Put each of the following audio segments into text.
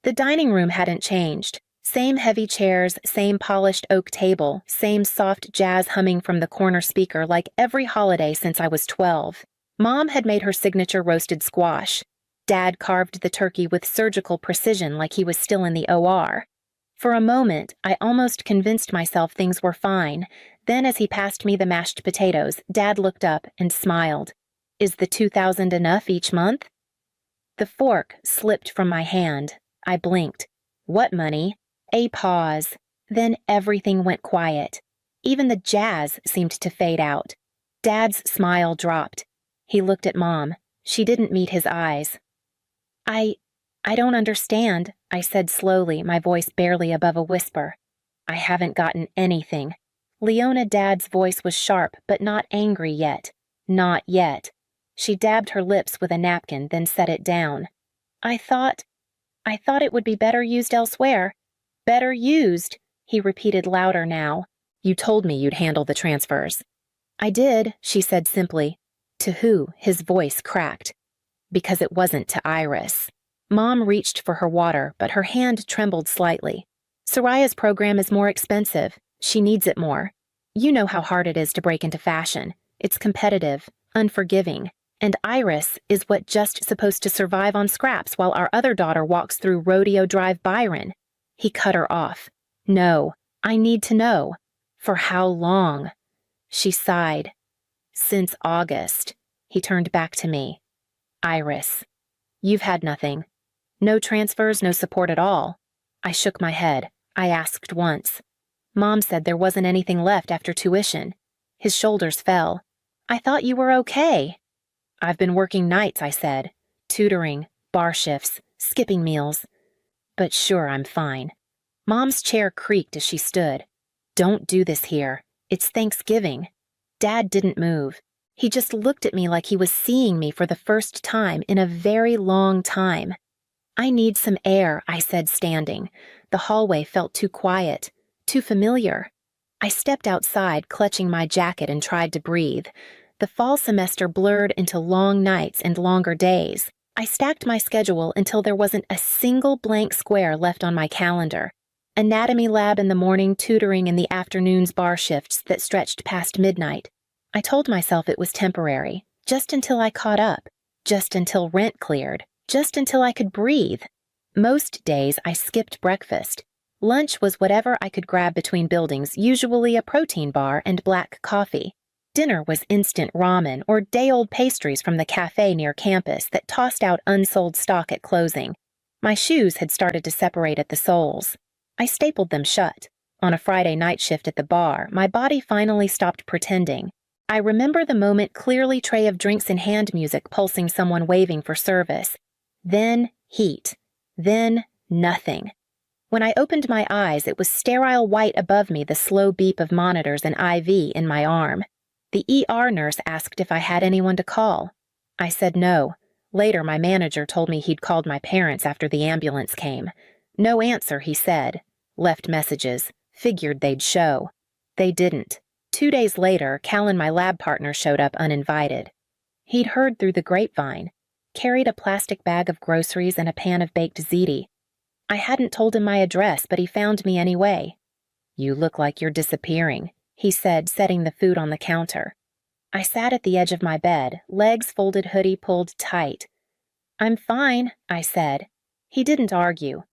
The dining room hadn't changed. Same heavy chairs, same polished oak table, same soft jazz humming from the corner speaker like every holiday since I was 12. Mom had made her signature roasted squash. Dad carved the turkey with surgical precision like he was still in the OR. For a moment, I almost convinced myself things were fine. Then as he passed me the mashed potatoes, Dad looked up and smiled. "Is the $2,000 enough each month?" The fork slipped from my hand. I blinked. "What money?" A pause. Then everything went quiet. Even the jazz seemed to fade out. Dad's smile dropped. He looked at Mom. She didn't meet his eyes. I don't understand," I said slowly, my voice barely above a whisper. "I haven't gotten anything." Leona Dad's voice was sharp, but not angry yet. Not yet. She dabbed her lips with a napkin, then set it down. I thought it would be better used elsewhere." "Better used," he repeated louder now. "You told me you'd handle the transfers." "I did," she said simply. "To who?" His voice cracked. "Because it wasn't to Iris." Mom reached for her water, but her hand trembled slightly. "Soraya's program is more expensive. She needs it more. You know how hard it is to break into fashion. It's competitive, unforgiving. And Iris is what just supposed to survive on scraps while our other daughter walks through Rodeo Drive Byron." He cut her off. "No, I need to know. For how long?" She sighed. "Since August." He turned back to me. "Iris, you've had nothing. No transfers, no support at all." I shook my head. I asked once. "Mom said there wasn't anything left after tuition." His shoulders fell. "I thought you were okay." "I've been working nights," I said. "Tutoring, bar shifts, skipping meals. But sure, I'm fine." Mom's chair creaked as she stood. "Don't do this here. It's Thanksgiving." Dad didn't move. He just looked at me like he was seeing me for the first time in a very long time. "I need some air," I said, standing. The hallway felt too quiet, too familiar. I stepped outside, clutching my jacket, and tried to breathe. The fall semester blurred into long nights and longer days. I stacked my schedule until there wasn't a single blank square left on my calendar. Anatomy lab in the morning, tutoring in the afternoons, bar shifts that stretched past midnight. I told myself it was temporary, just until I caught up, just until rent cleared, just until I could breathe. Most days I skipped breakfast. Lunch was whatever I could grab between buildings, usually a protein bar and black coffee. Dinner was instant ramen or day-old pastries from the cafe near campus that tossed out unsold stock at closing. My shoes had started to separate at the soles. I stapled them shut. On a Friday night shift at the bar, my body finally stopped pretending. I remember the moment clearly, tray of drinks in hand, music pulsing, someone waving for service. Then heat. Then nothing. When I opened my eyes, it was sterile white above me, the slow beep of monitors and IV in my arm. The ER nurse asked if I had anyone to call. I said no. Later, my manager told me he'd called my parents after the ambulance came. No answer, he said. Left messages. Figured they'd show. They didn't. 2 days later, Cal and my lab partner showed up uninvited. He'd heard through the grapevine. Carried a plastic bag of groceries and a pan of baked ziti. I hadn't told him my address, but he found me anyway. "You look like you're disappearing," he said, setting the food on the counter. I sat at the edge of my bed, legs folded, hoodie pulled tight. "I'm fine," I said. He didn't argue.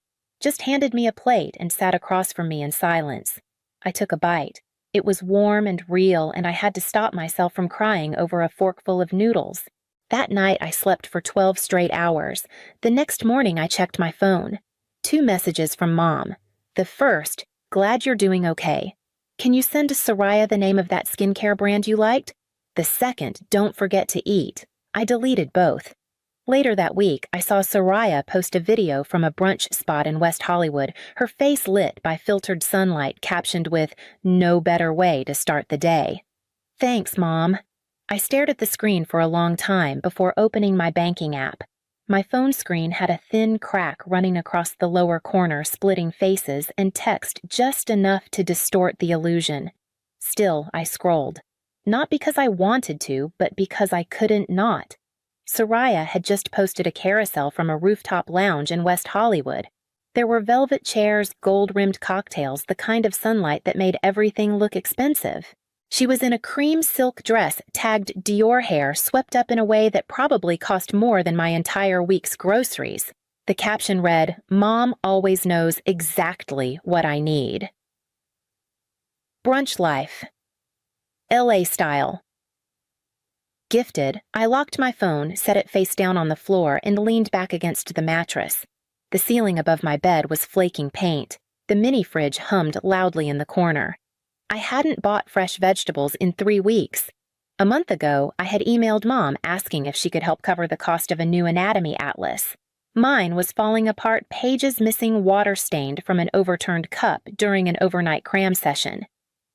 Just handed me a plate and sat across from me in silence. I took a bite. It was warm and real, and I had to stop myself from crying over a forkful of noodles. That night I slept for 12 straight hours. The next morning I checked my phone. 2 messages from Mom. The first, "Glad you're doing okay. Can you send to Soraya the name of that skincare brand you liked?" The second, "Don't forget to eat." I deleted both. Later that week, I saw Soraya post a video from a brunch spot in West Hollywood, her face lit by filtered sunlight, captioned with, "No better way to start the day." "Thanks, Mom." I stared at the screen for a long time before opening my banking app. My phone screen had a thin crack running across the lower corner, splitting faces and text just enough to distort the illusion. Still, I scrolled. Not because I wanted to, but because I couldn't not. Soraya had just posted a carousel from a rooftop lounge in West Hollywood. There were velvet chairs, gold-rimmed cocktails, the kind of sunlight that made everything look expensive. She was in a cream silk dress tagged Dior hair swept up in a way that probably cost more than my entire week's groceries. The caption read, "Mom always knows exactly what I need." Brunch life. LA style. Gifted, I locked my phone, set it face down on the floor, and leaned back against the mattress. The ceiling above my bed was flaking paint. The mini fridge hummed loudly in the corner. I hadn't bought fresh vegetables in 3 weeks. A month ago, I had emailed Mom asking if she could help cover the cost of a new anatomy atlas. Mine was falling apart, pages missing, water-stained from an overturned cup during an overnight cram session.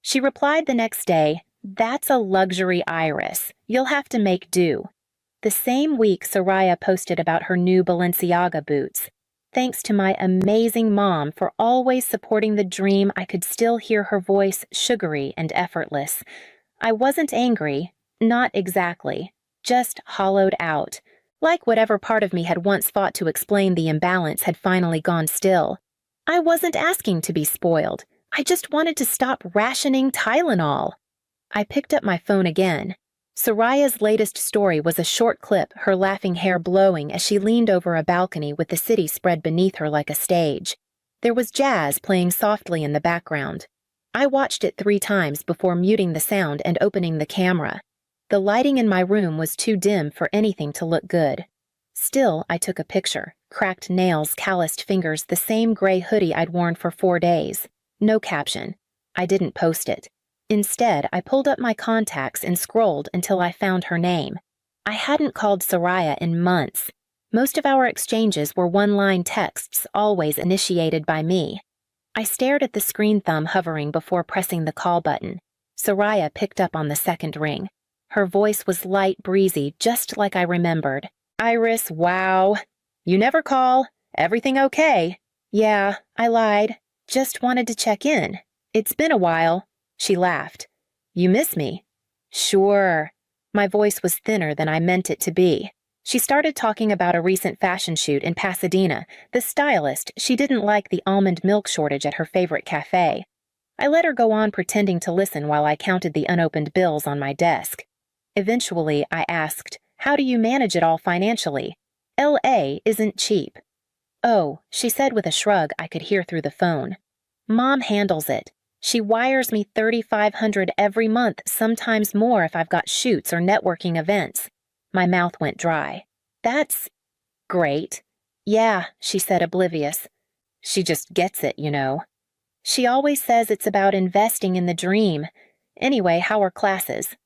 She replied the next day, "That's a luxury iris. You'll have to make do." The same week, Soraya posted about her new Balenciaga boots. Thanks to my amazing mom for always supporting the dream, I could still hear her voice, sugary and effortless. I wasn't angry, not exactly, just hollowed out, like whatever part of me had once fought to explain the imbalance had finally gone still. I wasn't asking to be spoiled. I just wanted to stop rationing Tylenol. I picked up my phone again. Soraya's latest story was a short clip, her laughing hair blowing as she leaned over a balcony with the city spread beneath her like a stage. There was jazz playing softly in the background. I watched it 3 times before muting the sound and opening the camera. The lighting in my room was too dim for anything to look good. Still, I took a picture. Cracked nails, calloused fingers, the same gray hoodie I'd worn for 4 days. No caption. I didn't post it. Instead, I pulled up my contacts and scrolled until I found her name. I hadn't called Soraya in months. Most of our exchanges were one-line texts, always initiated by me. I stared at the screen thumb hovering before pressing the call button. Soraya picked up on the second ring. Her voice was light, breezy, just like I remembered. "Iris, wow. You never call. Everything okay?" "Yeah, I lied. Just wanted to check in. It's been a while." She laughed. "You miss me?" "Sure." My voice was thinner than I meant it to be. She started talking about a recent fashion shoot in Pasadena. The stylist, she didn't like the almond milk shortage at her favorite cafe. I let her go on pretending to listen while I counted the unopened bills on my desk. Eventually, I asked, "How do you manage it all financially? LA isn't cheap." "Oh," she said with a shrug I could hear through the phone. "Mom handles it. She wires me $3,500 every month, sometimes more if I've got shoots or networking events." My mouth went dry. "That's great." "Yeah," she said, oblivious. "She just gets it, you know." "She always says it's about investing in the dream. Anyway, how are classes?"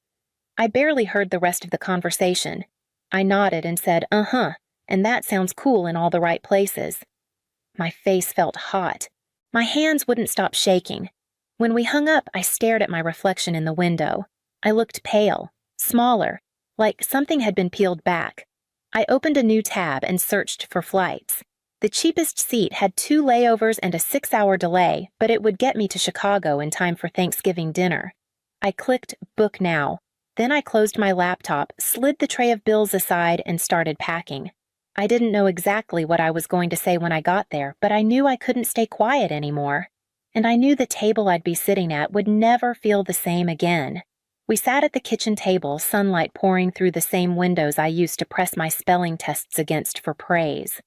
I barely heard the rest of the conversation. I nodded and said, "Uh-huh, and that sounds cool in all the right places." My face felt hot. My hands wouldn't stop shaking. When we hung up, I stared at my reflection in the window. I looked pale, smaller, like something had been peeled back. I opened a new tab and searched for flights. The cheapest seat had 2 layovers and a 6-hour delay, but it would get me to Chicago in time for Thanksgiving dinner. I clicked Book Now. Then I closed my laptop, slid the tray of bills aside, and started packing. I didn't know exactly what I was going to say when I got there, but I knew I couldn't stay quiet anymore. And I knew the table I'd be sitting at would never feel the same again. We sat at the kitchen table, sunlight pouring through the same windows I used to press my spelling tests against for praise.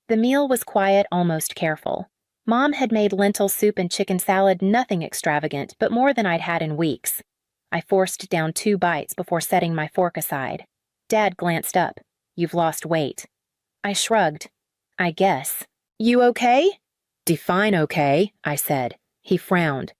The meal was quiet, almost careful. Mom had made lentil soup and chicken salad, nothing extravagant, but more than I'd had in weeks. I forced down 2 bites before setting my fork aside. Dad glanced up. "You've lost weight." I shrugged. "I guess." "You okay?" "Define okay," I said. He frowned.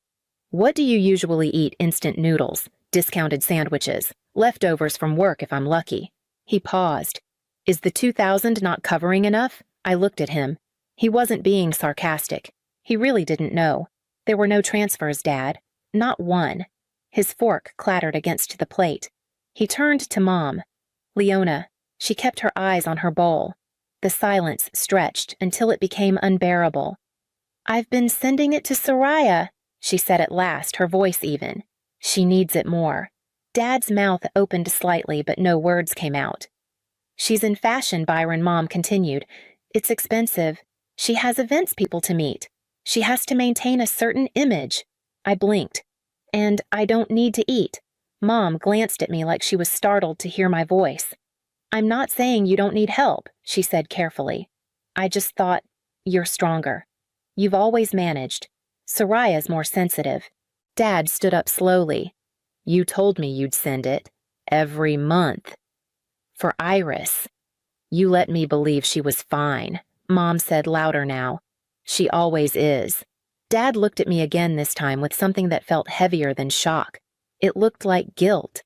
"What do you usually eat? Instant noodles, discounted sandwiches, leftovers from work if I'm lucky." He paused. "Is the 2,000 not covering enough?" I looked at him. He wasn't being sarcastic. He really didn't know. "There were no transfers, Dad. Not one." His fork clattered against the plate. He turned to Mom. "Leona." She kept her eyes on her bowl. The silence stretched until it became unbearable. "I've been sending it to Soraya," she said at last, her voice even. "She needs it more." Dad's mouth opened slightly, but no words came out. "She's in fashion," Byron, Mom continued. "It's expensive. She has events people to meet. She has to maintain a certain image. I blinked. And I don't need to eat. Mom glanced at me like she was startled to hear my voice. I'm not saying you don't need help, she said carefully. I just thought, you're stronger. You've always managed. Soraya's more sensitive. Dad stood up slowly. You told me you'd send it. Every month. For Iris. You let me believe she was fine, Mom said louder now. She always is. Dad looked at me again this time with something that felt heavier than shock. It looked like guilt.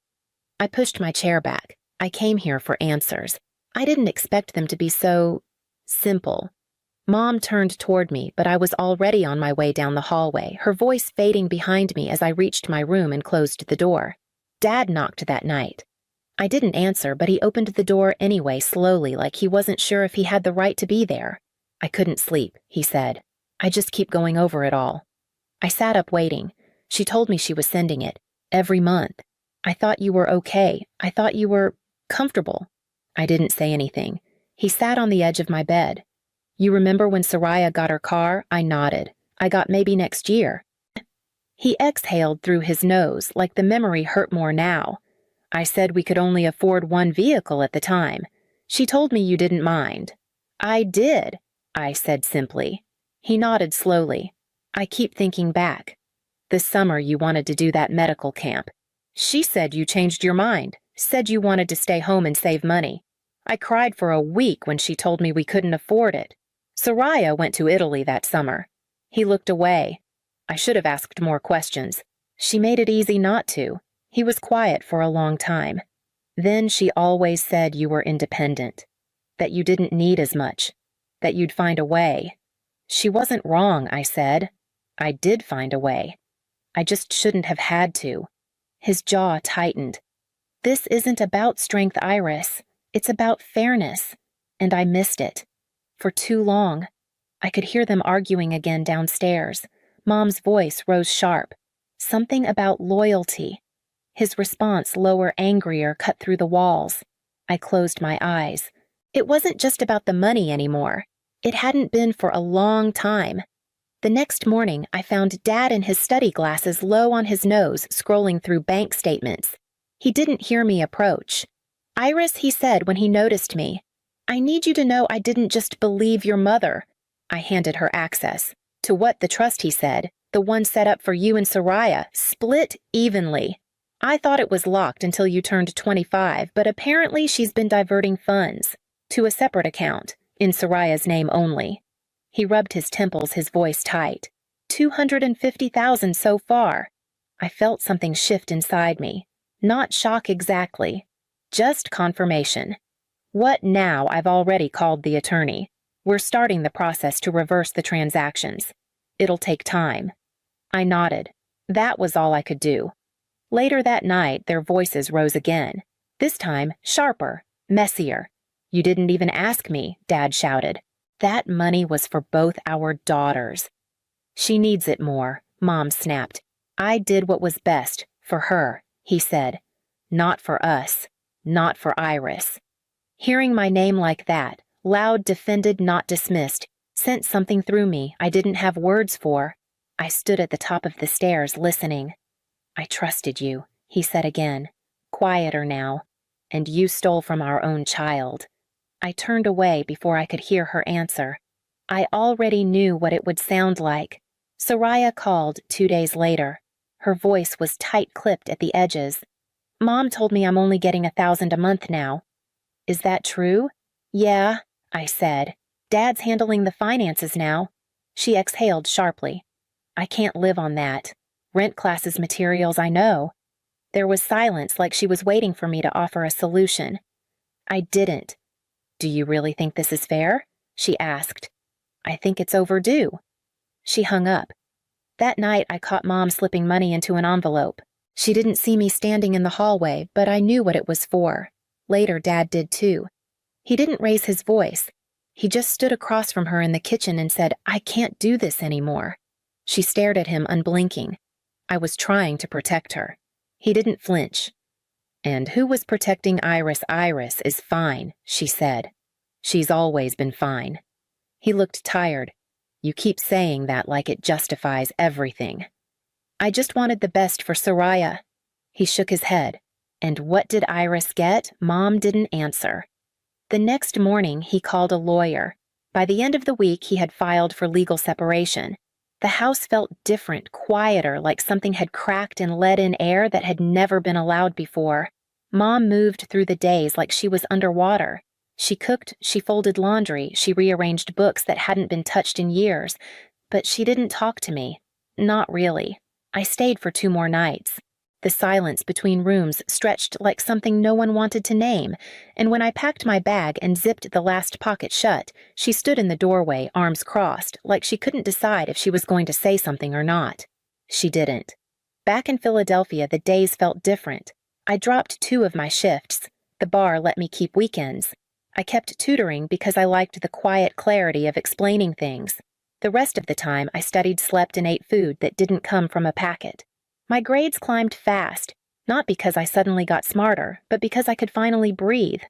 I pushed my chair back. I came here for answers. I didn't expect them to be so simple. Mom turned toward me, but I was already on my way down the hallway, her voice fading behind me as I reached my room and closed the door. Dad knocked that night. I didn't answer, but he opened the door anyway, slowly, like he wasn't sure if he had the right to be there. I couldn't sleep, he said. I just keep going over it all. I sat up waiting. She told me she was sending it. Every month. I thought you were okay. I thought you were comfortable. I didn't say anything. He sat on the edge of my bed. You remember when Soraya got her car? I nodded. I got maybe next year. He exhaled through his nose, like the memory hurt more now. I said we could only afford one vehicle at the time. She told me you didn't mind. I did, I said simply. He nodded slowly. I keep thinking back. This summer you wanted to do that medical camp. She said you changed your mind, said you wanted to stay home and save money. I cried for a week when she told me we couldn't afford it. Soraya went to Italy that summer. He looked away. I should have asked more questions. She made it easy not to. He was quiet for a long time. Then she always said you were independent, that you didn't need as much, that you'd find a way. She wasn't wrong, I said. I did find a way. I just shouldn't have had to. His jaw tightened. This isn't about strength, Iris. It's about fairness. And I missed it. For too long. I could hear them arguing again downstairs. Mom's voice rose sharp. Something about loyalty. His response, lower, angrier, cut through the walls. I closed my eyes. It wasn't just about the money anymore. It hadn't been for a long time. The next morning, I found Dad in his study glasses low on his nose, scrolling through bank statements. He didn't hear me approach. Iris, he said when he noticed me, I need you to know I didn't just believe your mother. I handed her access. To what the trust, he said, the one set up for you and Soraya, split evenly. I thought it was locked until you turned 25, but apparently she's been diverting funds to a separate account, in Soraya's name only. He rubbed his temples, his voice tight. 250,000 so far. I felt something shift inside me. Not shock exactly. Just confirmation. What now? I've already called the attorney. We're starting the process to reverse the transactions. It'll take time. I nodded. That was all I could do. Later that night, their voices rose again. This time, sharper, messier. You didn't even ask me, Dad shouted. That money was for both our daughters. She needs it more, Mom snapped. I did what was best for her, he said. Not for us. Not for Iris. Hearing my name like that, loud, defended, not dismissed, sent something through me I didn't have words for. I stood at the top of the stairs, listening. I trusted you, he said again, quieter now, and you stole from our own child. I turned away before I could hear her answer. I already knew what it would sound like. Soraya called 2 days later. Her voice was tight-clipped at the edges. Mom told me I'm only getting 1,000 a month now. Is that true? Yeah, I said. Dad's handling the finances now. She exhaled sharply. I can't live on that. Rent classes materials, I know. There was silence, like she was waiting for me to offer a solution. I didn't. Do you really think this is fair? She asked. I think it's overdue. She hung up. That night, I caught Mom slipping money into an envelope. She didn't see me standing in the hallway, but I knew what it was for. Later, Dad did too. He didn't raise his voice. He just stood across from her in the kitchen and said, I can't do this anymore. She stared at him, unblinking. I was trying to protect her. He didn't flinch. And who was protecting Iris? Iris is fine, she said. She's always been fine. He looked tired. You keep saying that like it justifies everything. I just wanted the best for Soraya. He shook his head. And what did Iris get? Mom didn't answer. The next morning, he called a lawyer. By the end of the week, he had filed for legal separation. The house felt different, quieter, like something had cracked and let in air that had never been allowed before. Mom moved through the days like she was underwater. She cooked, she folded laundry, she rearranged books that hadn't been touched in years. But she didn't talk to me. Not really. I stayed for 2 more nights. The silence between rooms stretched like something no one wanted to name, and when I packed my bag and zipped the last pocket shut, she stood in the doorway, arms crossed, like she couldn't decide if she was going to say something or not. She didn't. Back in Philadelphia, the days felt different. I dropped 2 of my shifts. The bar let me keep weekends. I kept tutoring because I liked the quiet clarity of explaining things. The rest of the time, I studied, slept, and ate food that didn't come from a packet. My grades climbed fast, not because I suddenly got smarter, but because I could finally breathe.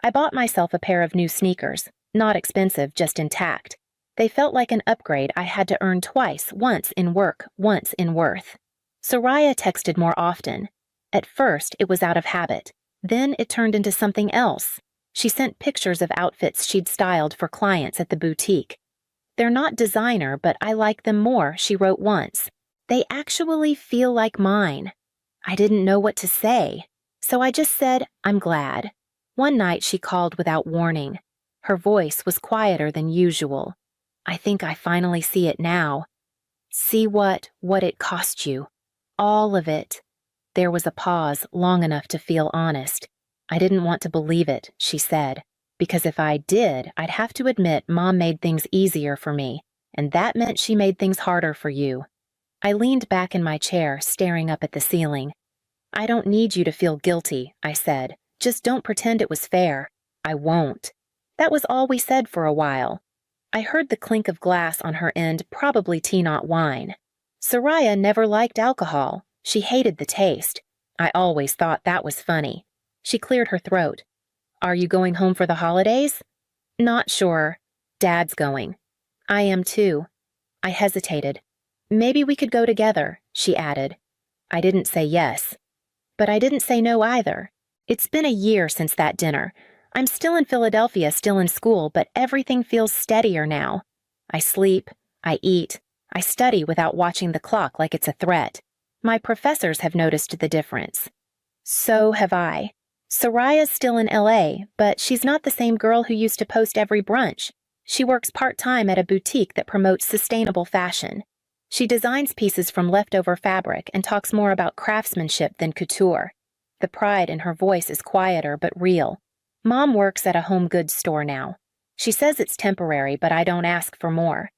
I bought myself a pair of new sneakers, not expensive, just intact. They felt like an upgrade I had to earn twice, once in work, once in worth. Soraya texted more often. At first, it was out of habit. Then it turned into something else. She sent pictures of outfits she'd styled for clients at the boutique. They're not designer, but I like them more, she wrote once. They actually feel like mine. I didn't know what to say, so I just said, I'm glad. One night she called without warning. Her voice was quieter than usual. I think I finally see it now. See what it cost you. All of it. There was a pause long enough to feel honest. I didn't want to believe it, she said, because if I did, I'd have to admit Mom made things easier for me, and that meant she made things harder for you. I leaned back in my chair, staring up at the ceiling. I don't need you to feel guilty, I said. Just don't pretend it was fair. I won't. That was all we said for a while. I heard the clink of glass on her end, probably tea-not wine. Soraya never liked alcohol. She hated the taste. I always thought that was funny. She cleared her throat. Are you going home for the holidays? Not sure. Dad's going. I am too. I hesitated. Maybe we could go together, she added. I didn't say yes. But I didn't say no either. It's been a year since that dinner. I'm still in Philadelphia, still in school, but everything feels steadier now. I sleep, I eat, I study without watching the clock like it's a threat. My professors have noticed the difference. So have I. Soraya's still in LA, but she's not the same girl who used to post every brunch. She works part-time at a boutique that promotes sustainable fashion. She designs pieces from leftover fabric and talks more about craftsmanship than couture. The pride in her voice is quieter but real. Mom works at a home goods store now. She says it's temporary, but I don't ask for more.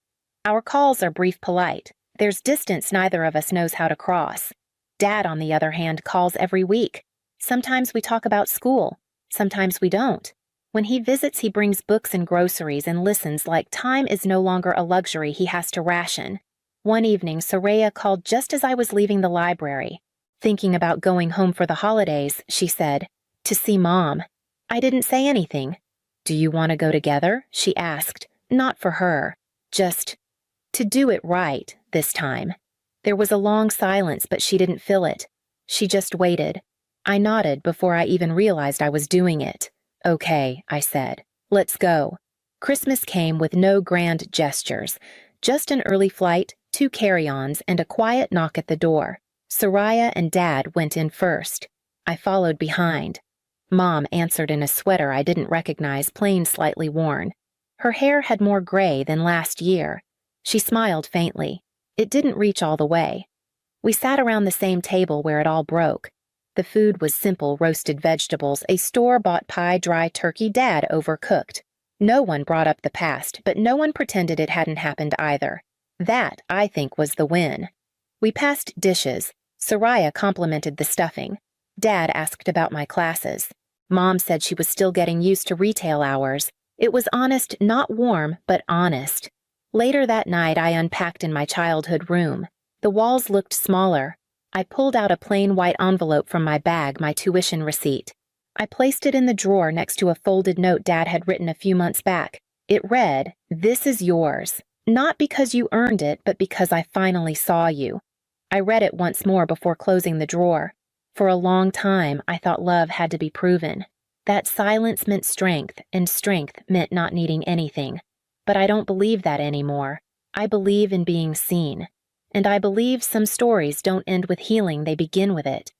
Our calls are brief, polite. There's distance neither of us knows how to cross. Dad, on the other hand, calls every week. Sometimes we talk about school. Sometimes we don't. When he visits, he brings books and groceries and listens like time is no longer a luxury he has to ration. One evening, Soraya called just as I was leaving the library. Thinking about going home for the holidays, she said, to see Mom. I didn't say anything. Do you want to go together? She asked. Not for her. Just to do it right this time. There was a long silence, but she didn't fill it. She just waited. I nodded before I even realized I was doing it. Okay, I said. Let's go. Christmas came with no grand gestures. Just an early flight, 2 carry-ons, and a quiet knock at the door. Soraya and Dad went in first. I followed behind. Mom answered in a sweater I didn't recognize, plain slightly worn. Her hair had more gray than last year. She smiled faintly. It didn't reach all the way. We sat around the same table where it all broke. The food was simple roasted vegetables, a store-bought pie, dry turkey Dad overcooked. No one brought up the past, but no one pretended it hadn't happened either. That, I think, was the win. We passed dishes. Soraya complimented the stuffing. Dad asked about my classes. Mom said she was still getting used to retail hours. It was honest, not warm, but honest. Later that night, I unpacked in my childhood room. The walls looked smaller. I pulled out a plain white envelope from my bag, my tuition receipt. I placed it in the drawer next to a folded note Dad had written a few months back. It read, "This is yours. Not because you earned it, but because I finally saw you." I read it once more before closing the drawer. For a long time, I thought love had to be proven. That silence meant strength, and strength meant not needing anything. But I don't believe that anymore. I believe in being seen. And I believe some stories don't end with healing, they begin with it.